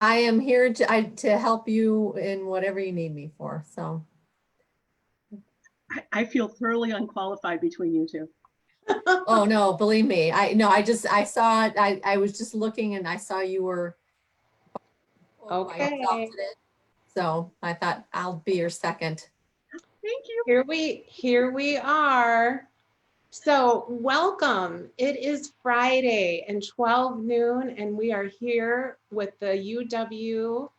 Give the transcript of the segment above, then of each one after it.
I am here to help you in whatever you need me for. So, I feel thoroughly unqualified between you two. oh no, believe me. I saw it. I was just looking and I saw you were by yourself Okay, today. So I thought I'll be your second. Thank you. here we are. So welcome. It is Friday and 12 noon, and we are here with the UW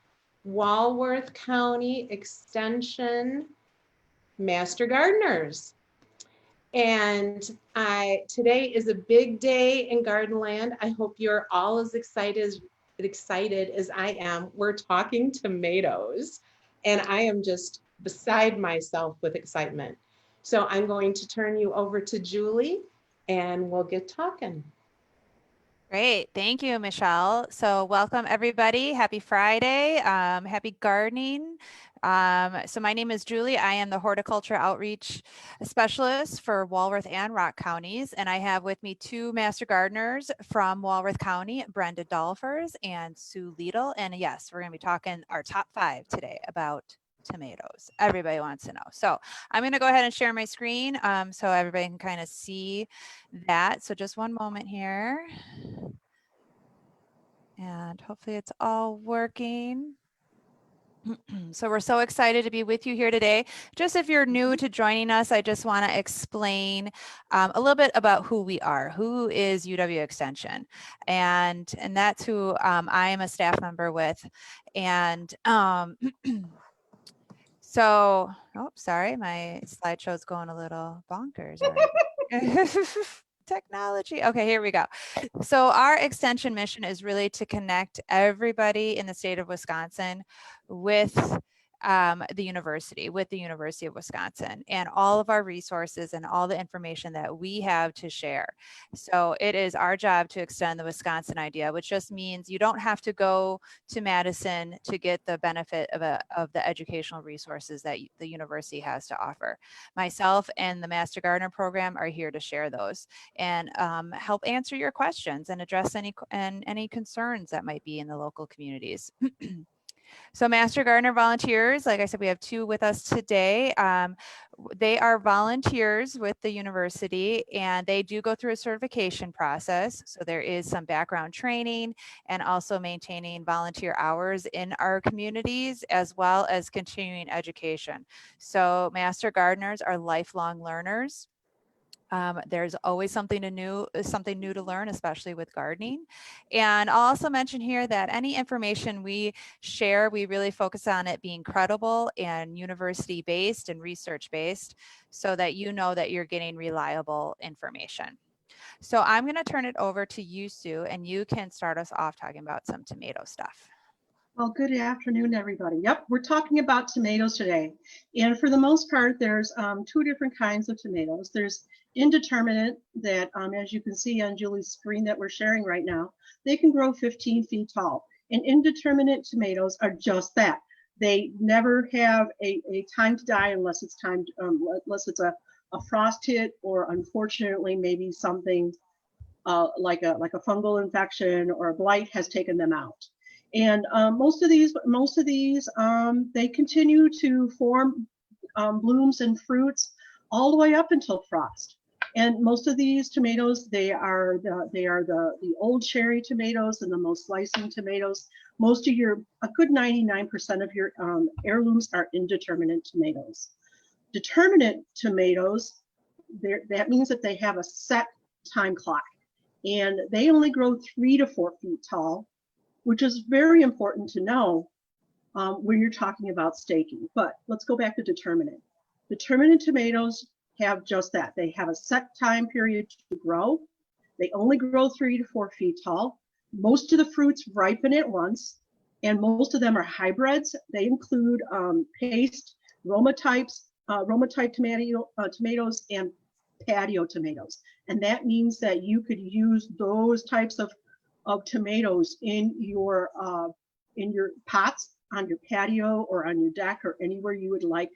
Walworth County Extension Master Gardeners. And today is a big day in Gardenland. I hope you're all as excited as I am. We're talking tomatoes, and I am just beside myself with excitement. So I'm going to turn you over to Julie, and we'll get talking. Great. Thank you, Michelle. So welcome everybody. Happy Friday. Happy gardening. So my name is Julie. I am the horticulture outreach specialist for Walworth and Rock counties. And I have with me two master gardeners from Walworth County, Brenda Dolfers and Sue Liedl. And yes, we're going to be talking our top 5 today about tomatoes. Everybody wants to know. So I'm going to go ahead and share my screen so everybody can kind of see that. So just one moment here. And hopefully it's all working. So we're so excited to be with you here today. Just if you're new to joining us, I just want to explain a little bit about who we are. Who is UW Extension? And that's who I am a staff member with. And so, oh, sorry, my slideshow's going a little bonkers. Technology. Okay, here we go. So our extension mission is really to connect everybody in the state of Wisconsin with the University of Wisconsin, and all of our resources and all the information that we have to share. So it is our job to extend the Wisconsin idea, which just means you don't have to go to Madison to get the benefit of the educational resources that the university has to offer. Myself and the Master Gardener program are here to share those and help answer your questions and address any concerns that might be in the local communities. So Master Gardener volunteers, like I said, we have 2 with us today. They are volunteers with the university, and they do go through a certification process. So there is some background training and also maintaining volunteer hours in our communities, as well as continuing education. So Master Gardeners are lifelong learners. There's always something new to learn, especially with gardening. And I'll also mention here that any information we share, we really focus on it being credible and university-based and research-based, so that you know that you're getting reliable information. So I'm going to turn it over to you, Sue, and you can start us off talking about some tomato stuff. Well, good afternoon, everybody. Yep, we're talking about tomatoes today. And for the most part, there's 2 different kinds of tomatoes. There's indeterminate that, as you can see on Julie's screen that we're sharing right now, they can grow 15 feet tall. And indeterminate tomatoes are just that. They never have a time to die unless it's unless it's a frost hit, or unfortunately maybe something like a fungal infection or a blight has taken them out. And most of these, they continue to form blooms and fruits all the way up until frost. And most of these tomatoes, they are the old cherry tomatoes and the most slicing tomatoes. Most of a good 99% of your heirlooms are indeterminate tomatoes. Determinate tomatoes, that means that they have a set time clock, and they only grow 3 to 4 feet tall, which is very important to know when you're talking about staking. But let's go back to determinate. Determinate tomatoes have just that. They have a set time period to grow. They only grow 3 to 4 feet tall. Most of the fruits ripen at once, and most of them are hybrids. They include paste, Roma type tomatoes, and patio tomatoes. And that means that you could use those types of tomatoes in your pots, on your patio, or on your deck, or anywhere you would like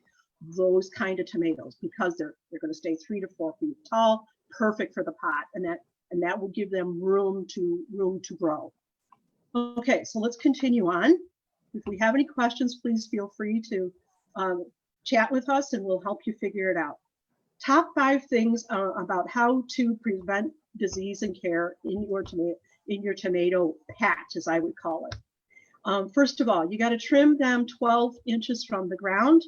those kind of tomatoes, because they're going to stay 3 to 4 feet tall, perfect for the pot, and that will give them room to grow. Okay, so let's continue on. If we have any questions, please feel free to chat with us and we'll help you figure it out. Top 5 things about how to prevent disease and care in your tomato patch, as I would call it. First of all, you got to trim them 12 inches from the ground,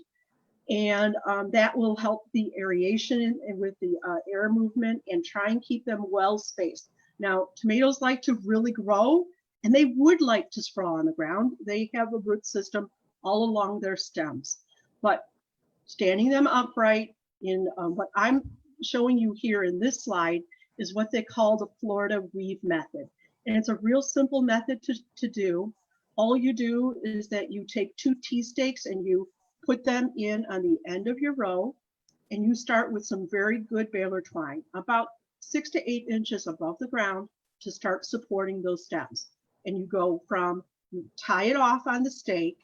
and that will help the aeration and with the air movement, and try and keep them well spaced. Now, tomatoes like to really grow, and they would like to sprawl on the ground. They have a root system all along their stems, but standing them upright in what I'm showing you here in this slide is what they call the Florida weave method. And it's a real simple method to do. All you do is that you take 2 tea stakes and you put them in on the end of your row, and you start with some very good baler twine, about 6 to 8 inches above the ground, to start supporting those stems. And you go from, you tie it off on the stake,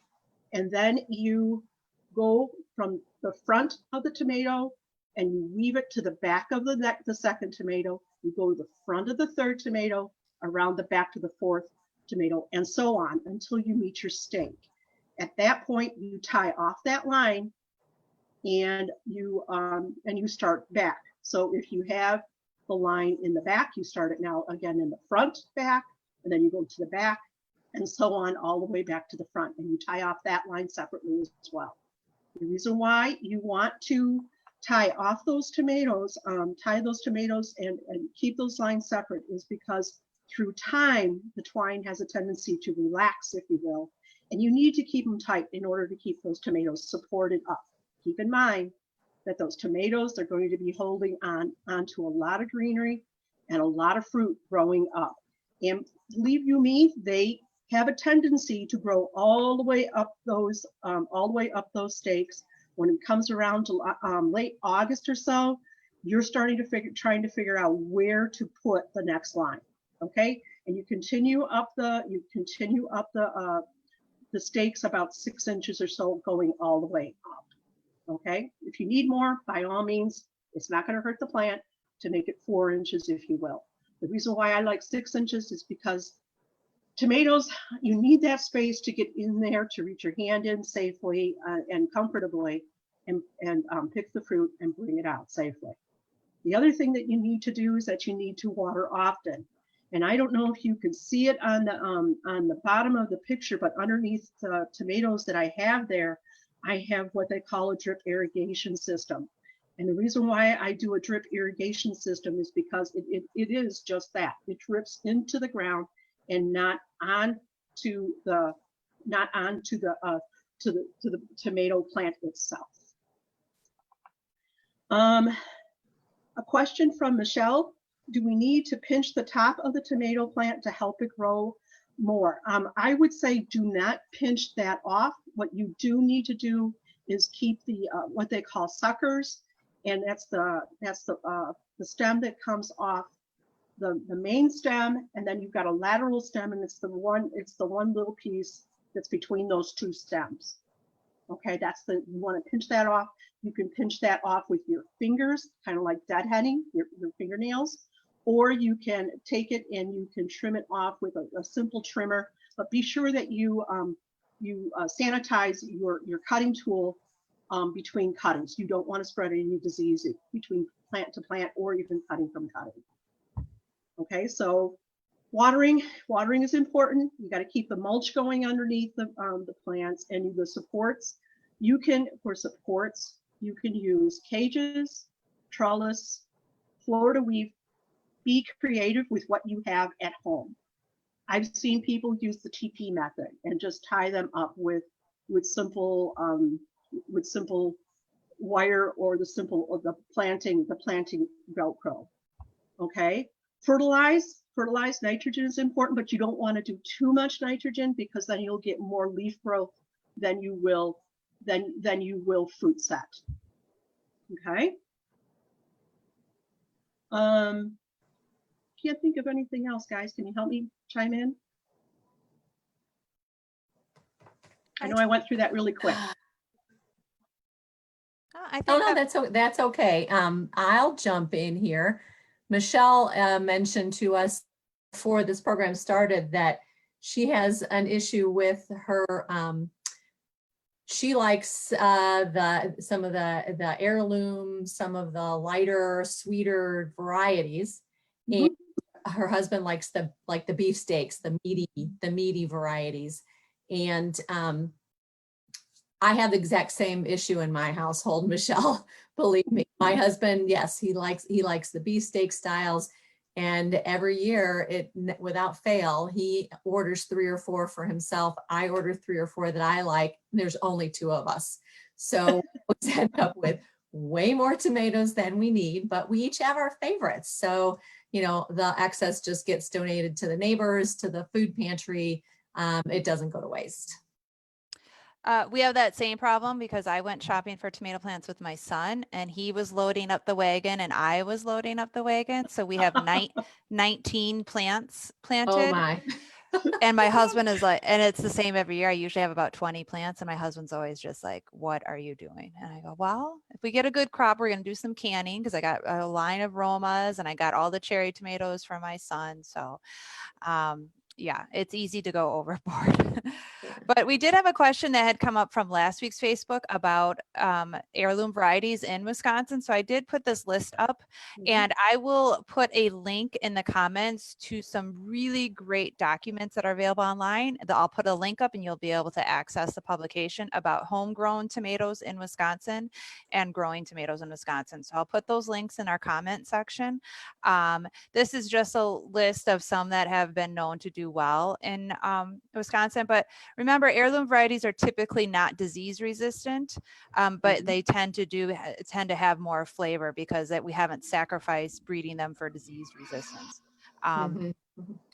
and then you go from the front of the tomato and you weave it to the back of the second tomato. You go to the front of the third tomato, around the back to the fourth tomato, and so on until you meet your stake. At that point, you tie off that line and you start back. So if you have the line in the back, you start it now again in the front, back, and then you go to the back, and so on all the way back to the front, and you tie off that line separately as well. The reason why you want to tie off those tomatoes, and keep those lines separate is because through time, the twine has a tendency to relax, if you will, and you need to keep them tight in order to keep those tomatoes supported up. Keep in mind that those tomatoes are going to be holding onto a lot of greenery and a lot of fruit growing up. And believe you me, they have a tendency to grow all the way up those stakes. When it comes around to late August or so, you're trying to figure out where to put the next line. Okay, and you continue up the stakes about 6 inches or so, going all the way up. Okay, if you need more, by all means, it's not going to hurt the plant to make it 4 inches, if you will. The reason why I like 6 inches is because tomatoes, you need that space to get in there, to reach your hand in safely and comfortably, and pick the fruit and bring it out safely. The other thing that you need to do is that you need to water often. And I don't know if you can see it on the bottom of the picture, but underneath the tomatoes that I have there, I have what they call a drip irrigation system. And the reason why I do a drip irrigation system is because it is just that. It drips into the ground and not onto the tomato plant itself. A question from Michelle: do we need to pinch the top of the tomato plant to help it grow more? I would say do not pinch that off. What you do need to do is keep the what they call suckers, and that's the stem that comes off the main stem, and then you've got a lateral stem, and it's the one little piece that's between those 2 stems. Okay, you want to pinch that off. You can pinch that off with your fingers, kind of like deadheading your fingernails, or you can take it and you can trim it off with a simple trimmer. But be sure that you sanitize your cutting tool between cuttings. You don't want to spread any disease between plant to plant or even cutting from cutting. Okay, so watering is important. You got to keep the mulch going underneath the plants, and the supports. For supports, you can use cages, trellis, Florida weave. Be creative with what you have at home. I've seen people use the TP method and just tie them up with simple wire or the planting Velcro. Okay, fertilize nitrogen is important, but you don't want to do too much nitrogen because then you'll get more leaf growth than you will fruit set. Okay. Can't think of anything else, guys. Can you help me chime in? I know I went through that really quick. I think No, that's okay. I'll jump in here. Michelle mentioned to us before this program started that she has an issue with her, she likes some of the heirloom, some of the lighter, sweeter varieties. And her husband likes the beefsteaks, the meaty varieties. And I have the exact same issue in my household, Michelle. Believe me, my husband, yes, he likes the beefsteak styles. And every year, without fail, he orders 3 or 4 for himself. I order 3 or 4 that I like. There's only 2 of us. So we end up with way more tomatoes than we need, but we each have our favorites. So, the excess just gets donated to the neighbors, to the food pantry. It doesn't go to waste. We have that same problem because I went shopping for tomato plants with my son and he was loading up the wagon and I was loading up the wagon. So we have 19 plants planted. Oh my. And my husband is like, and it's the same every year. I usually have about 20 plants and my husband's always just like, what are you doing? And I go, well, if we get a good crop, we're going to do some canning because I got a line of Romas and I got all the cherry tomatoes for my son. So yeah, it's easy to go overboard. But we did have a question that had come up from last week's Facebook about heirloom varieties in Wisconsin. So I did put this list up and I will put a link in the comments to some really great documents that are available online. I'll put a link up and you'll be able to access the publication about homegrown tomatoes in Wisconsin and growing tomatoes in Wisconsin. So I'll put those links in our comment section. This is just a list of some that have been known to do well in Wisconsin, but remember, heirloom varieties are typically not disease resistant, but they tend to have more flavor because we haven't sacrificed breeding them for disease resistance.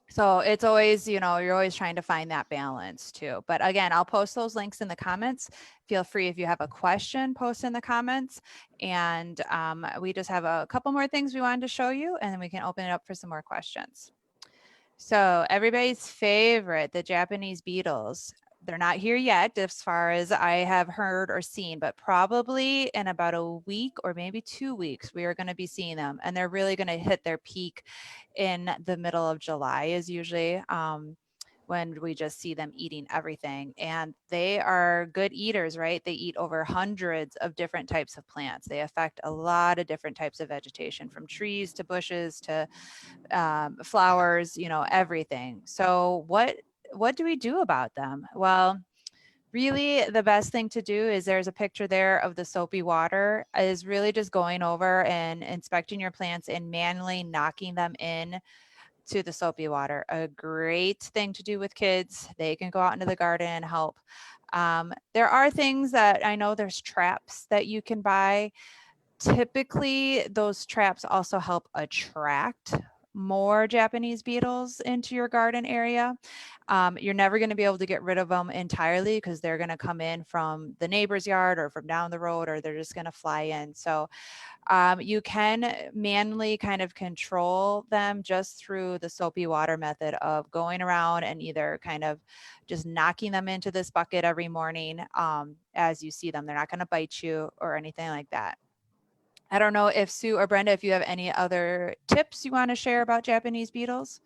So it's always, you're always trying to find that balance too. But again, I'll post those links in the comments. Feel free if you have a question, post in the comments. And we just have a couple more things we wanted to show you, and then we can open it up for some more questions. So everybody's favorite, the Japanese beetles. They're not here yet as far as I have heard or seen, but probably in about a week or maybe 2 weeks, we are going to be seeing them. And they're really going to hit their peak in the middle of July is usually when we just see them eating everything. And they are good eaters, right? They eat over hundreds of different types of plants. They affect a lot of different types of vegetation, from trees to bushes to flowers, everything. So what do we do about them? Well, really the best thing to do is, there's a picture there of the soapy water, is really just going over and inspecting your plants and manually knocking them in to the soapy water. A great thing to do with kids. They can go out into the garden and help. There are things that I know, there's traps that you can buy. Typically, those traps also help attract more Japanese beetles into your garden area. You're never going to be able to get rid of them entirely because they're going to come in from the neighbor's yard or from down the road, or they're just going to fly in. So you can manually kind of control them just through the soapy water method of going around and either kind of just knocking them into this bucket every morning as you see them. They're not going to bite you or anything like that. I don't know if Sue or Brenda, if you have any other tips you want to share about Japanese beetles.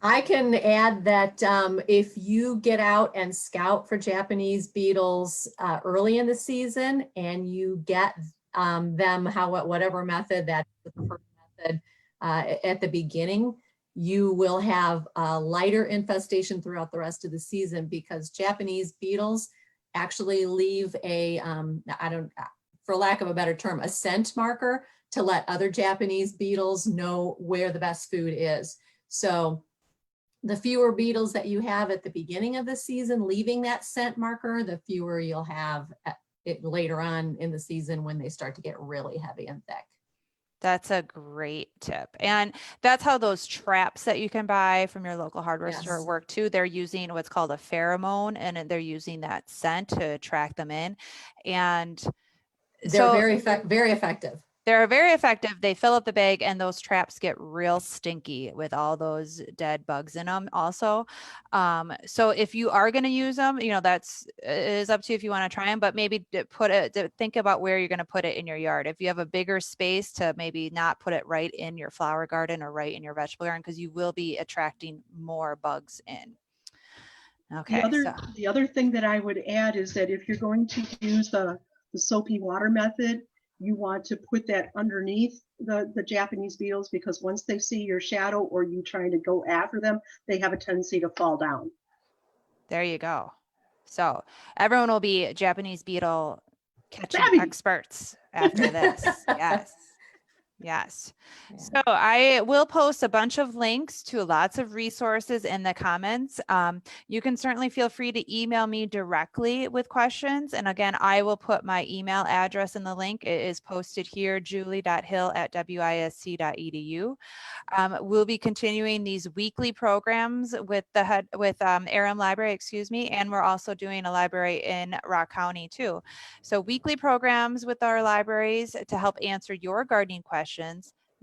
I can add that if you get out and scout for Japanese beetles early in the season and you get them whatever method that's the preferred method at the beginning, you will have a lighter infestation throughout the rest of the season, because Japanese beetles actually leave a, for lack of a better term, a scent marker to let other Japanese beetles know where the best food is. So the fewer beetles that you have at the beginning of the season leaving that scent marker, the fewer you'll have it later on in the season when they start to get really heavy and thick. That's a great tip. And that's how those traps that you can buy from your local hardware store work too. They're using what's called a pheromone, and they're using that scent to attract them in. And they're very effective. They're very effective. They fill up the bag and those traps get real stinky with all those dead bugs in them also. So if you are going to use them, you know, that's it is up to you if you want to try them, but maybe think about where you're going to put it in your yard. If you have a bigger space, to maybe not put it right in your flower garden or right in your vegetable garden, because you will be attracting more bugs in. Okay. The other thing that I would add is that if you're going to use the soapy water method, you want to put that underneath the Japanese beetles, because once they see your shadow or you trying to go after them, they have a tendency to fall down. There you go. So everyone will be Japanese beetle catching experts after this. Yes. Yes. Yeah. So I will post a bunch of links to lots of resources in the comments. You can certainly feel free to email me directly with questions. And again, I will put my email address in the link. It is posted here, julie.hill@wisc.edu. We'll be continuing these weekly programs with Heirloom Library, excuse me, and we're also doing a library in Rock County too. So weekly programs with our libraries to help answer your gardening questions.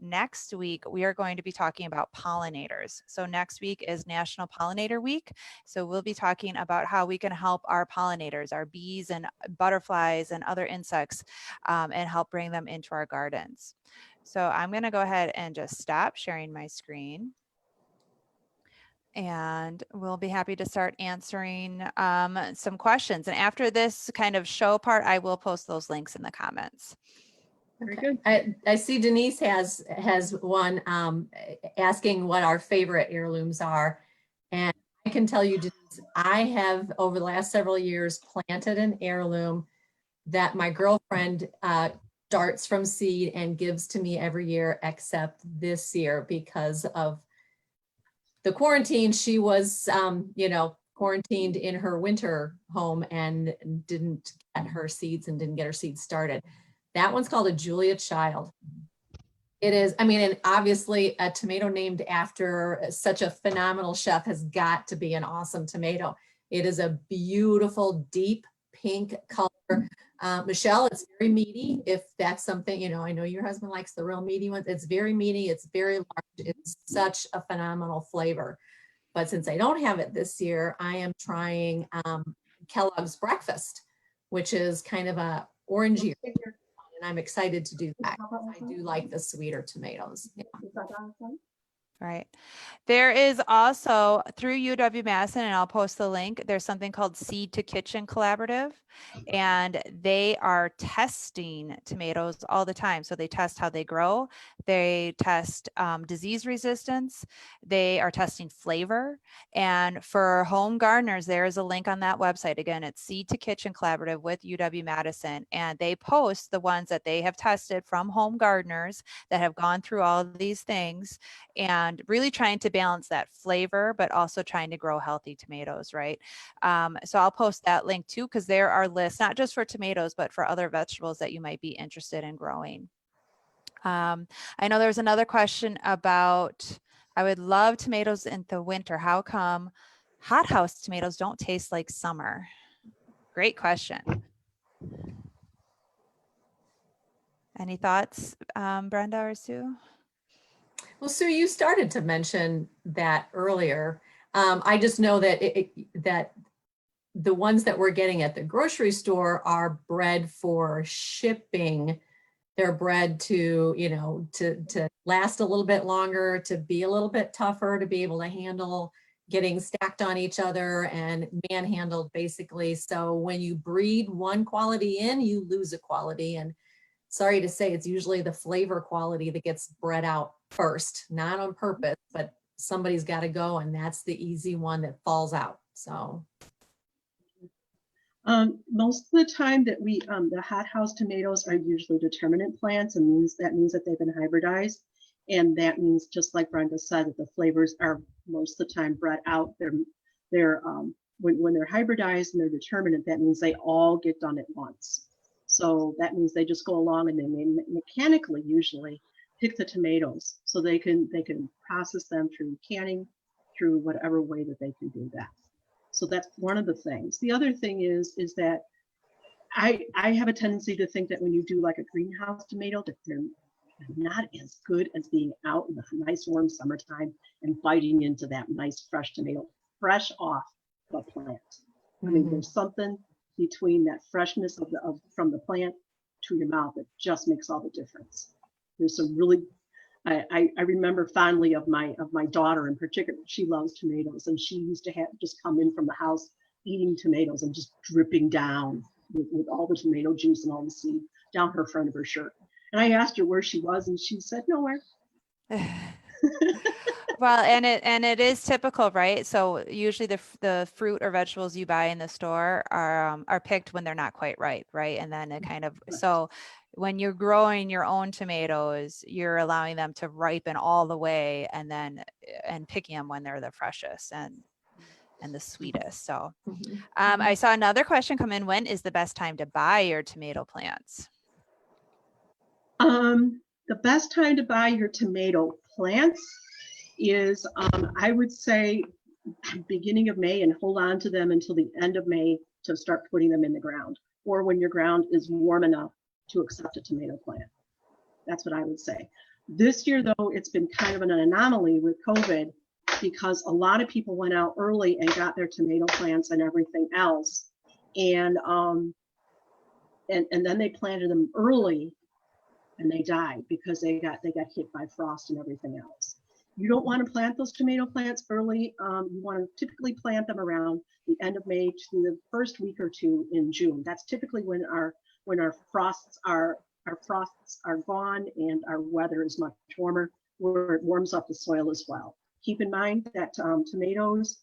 Next week, we are going to be talking about pollinators. So next week is National Pollinator Week. So we'll be talking about how we can help our pollinators, our bees and butterflies and other insects, and help bring them into our gardens. So I'm going to go ahead and just stop sharing my screen. And we'll be happy to start answering some questions. And after this kind of show part, I will post those links in the comments. Very good. I see Denise has one asking what our favorite heirlooms are. And I can tell you, Denise, I have over the last several years planted an heirloom that my girlfriend starts from seed and gives to me every year, except this year because of the quarantine. She was, quarantined in her winter home and didn't get her seeds and didn't get her seeds started. That one's called a Julia Child. It is, and obviously a tomato named after such a phenomenal chef has got to be an awesome tomato. It is a beautiful, deep pink color. Michelle, it's very meaty. If that's something, I know your husband likes the real meaty ones. It's very meaty. It's very large. It's such a phenomenal flavor. But since I don't have it this year, I am trying Kellogg's Breakfast, which is kind of a orangey. And I'm excited to do that. I do like the sweeter tomatoes. Yeah. Right. There is also through UW-Madison, and I'll post the link, there's something called Seed to Kitchen Collaborative, and they are testing tomatoes all the time. So they test how they grow. They test disease resistance. They are testing flavor. And for home gardeners, there is a link on that website. Again, it's Seed to Kitchen Collaborative with UW-Madison. And they post the ones that they have tested from home gardeners that have gone through all of these things and really trying to balance that flavor, but also trying to grow healthy tomatoes, right? So I'll post that link too, because there are lists, not just for tomatoes, but for other vegetables that you might be interested in growing. I know there's another question about, I would love tomatoes in the winter. How come hothouse tomatoes don't taste like summer? Great question. Any thoughts, Brenda or Sue? Well, Sue, you started to mention that earlier. I just know that that the ones that we're getting at the grocery store are bred for shipping. They're bred to, to last a little bit longer, to be a little bit tougher, to be able to handle getting stacked on each other and manhandled basically. So when you breed one quality in, you lose a quality. And sorry to say, it's usually the flavor quality that gets bred out first, not on purpose, but somebody's got to go, and that's the easy one that falls out. So most of the time that we the hothouse tomatoes are usually determinate plants, and that means that they've been hybridized, and that means, just like Brenda said, that the flavors are most of the time bred out. They're when they're hybridized and they're determinate, that means they all get done at once. So that means they just go along and they mechanically usually pick the tomatoes, so they can process them through canning, through whatever way that they can do that. So that's one of the things. The other thing is that I have a tendency to think that when you do like a greenhouse tomato, that they're not as good as being out in the nice warm summertime and biting into that nice fresh tomato, fresh off the plant. I mean, there's something between that freshness from the plant to your mouth that just makes all the difference. There's some really, I remember fondly of my daughter in particular. She loves tomatoes, and she used to have just come in from the house eating tomatoes and just dripping down with all the tomato juice and all the seed down her front of her shirt. And I asked her where she was, and she said nowhere. Well, and it is typical, right? So usually the fruit or vegetables you buy in the store are picked when they're not quite ripe, right? And then it kind of, so when you're growing your own tomatoes, you're allowing them to ripen all the way, and picking them when they're the freshest and the sweetest. So I saw another question come in. When is the best time to buy your tomato plants? The best time to buy your tomato plants is, I would say, beginning of May, and hold on to them until the end of May to start putting them in the ground, or when your ground is warm enough to accept a tomato plant. That's what I would say. This year, though, it's been kind of an anomaly with COVID, because a lot of people went out early and got their tomato plants and everything else, and then they planted them early and they died because they got hit by frost and everything else. You don't want to plant those tomato plants early. You want to typically plant them around the end of May to the first week or two in June. That's typically when our frosts are gone and our weather is much warmer, where it warms up the soil as well. Keep in mind that tomatoes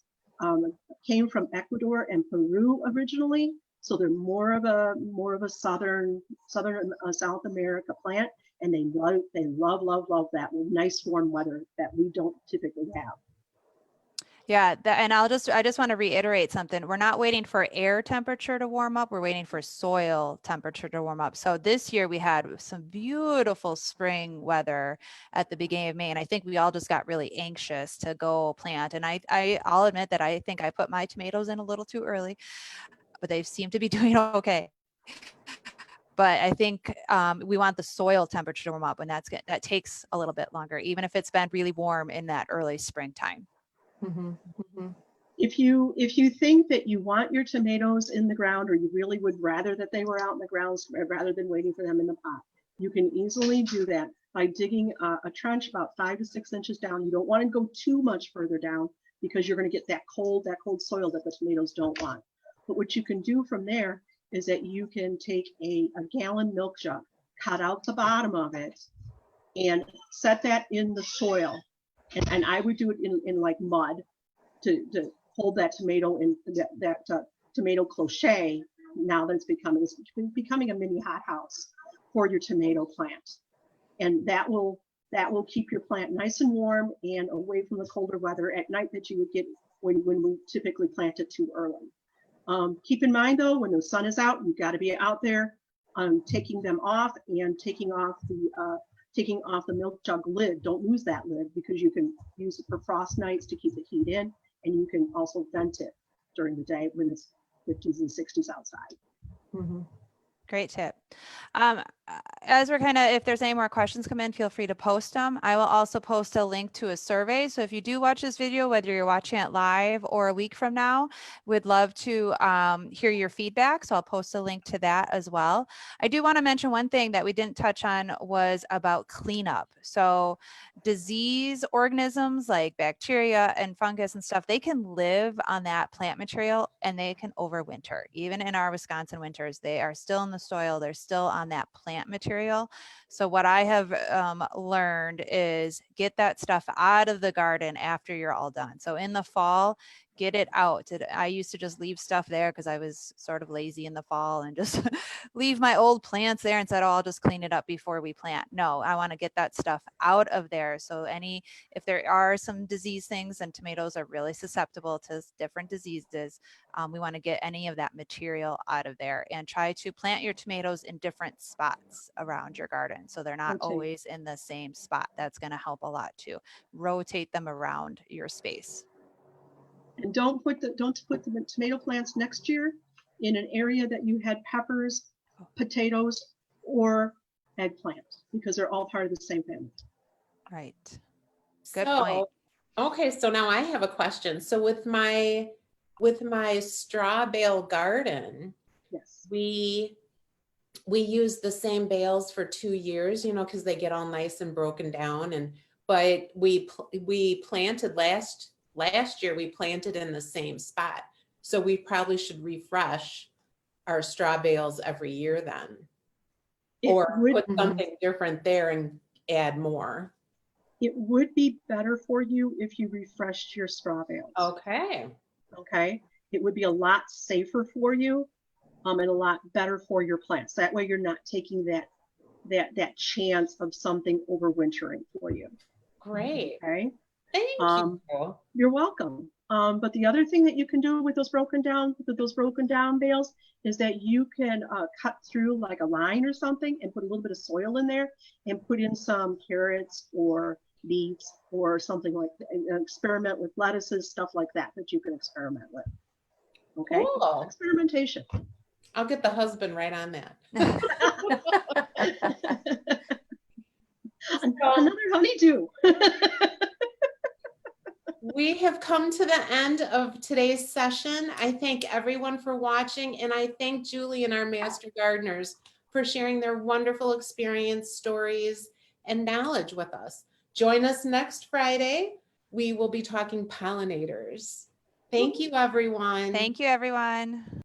came from Ecuador and Peru originally, so they're more of a southern South America plant, and they love that nice warm weather that we don't typically have. Yeah, and I just want to reiterate something. We're not waiting for air temperature to warm up. We're waiting for soil temperature to warm up. So this year we had some beautiful spring weather at the beginning of May, and I think we all just got really anxious to go plant. And I'll admit that I think I put my tomatoes in a little too early, but they seem to be doing okay. But I think we want the soil temperature to warm up, and that takes a little bit longer, even if it's been really warm in that early springtime. If you think that you want your tomatoes in the ground, or you really would rather that they were out in the ground rather than waiting for them in the pot, you can easily do that by digging a trench about 5 to 6 inches down. You don't want to go too much further down, because you're going to get that cold soil that the tomatoes don't want. But what you can do from there is that you can take a gallon milk jug, cut out the bottom of it, and set that in the soil. And I would do it in like mud to hold that tomato in that tomato cloche. Now that it's becoming a mini hothouse for your tomato plant, and that will keep your plant nice and warm and away from the colder weather at night that you would get when we typically plant it too early. Keep in mind though, when the sun is out, you've got to be out there taking them off and taking off the milk jug lid. Don't lose that lid, because you can use it for frost nights to keep the heat in, and you can also vent it during the day when it's 50s and 60s outside. Great tip. As we're if there's any more questions come in, feel free to post them. I will also post a link to a survey. So if you do watch this video, whether you're watching it live or a week from now, we'd love to hear your feedback. So I'll post a link to that as well. I do want to mention one thing that we didn't touch on was about cleanup. So disease organisms like bacteria and fungus and stuff, they can live on that plant material and they can overwinter. Even in our Wisconsin winters, they are still in the soil. They're still on that plant material. So what I have learned is get that stuff out of the garden after you're all done. So in the fall, get it out. I used to just leave stuff there because I was sort of lazy in the fall and just leave my old plants there and said, oh, I'll just clean it up before we plant. No, I want to get that stuff out of there. So if there are some disease things, and tomatoes are really susceptible to different diseases, we want to get any of that material out of there, and try to plant your tomatoes in different spots around your garden. So they're not always in the same spot. That's going to help a lot too. Rotate them around your space. And don't put the tomato plants next year in an area that you had peppers, potatoes, or eggplant, because they're all part of the same family. Right. Good So, point. okay, so now I have a question. So with my straw bale garden, Yes. we use the same bales for 2 years, you know, because they get all nice and broken down. And but we planted last year, we planted in the same spot. So we probably should refresh our straw bales every year then, It or would, put something different there and add more. it would be better for you if you refreshed your straw bales. Okay. Okay. It would be a lot safer for you, and a lot better for your plants. That way you're not taking that chance of something overwintering for you. Great. Okay. Thank you. You're welcome. But the other thing that you can do with those broken down bales is that you can cut through like a line or something and put a little bit of soil in there and put in some carrots or beets or something like that, and experiment with lettuces, stuff like that you can experiment with. Okay. Cool. Experimentation. I'll get the husband right on that. Another honeydew. We have come to the end of today's session. I thank everyone for watching, and I thank Julie and our master gardeners for sharing their wonderful experience, stories, and knowledge with us. Join us next Friday. We will be talking pollinators. Thank you, everyone. Thank you, everyone.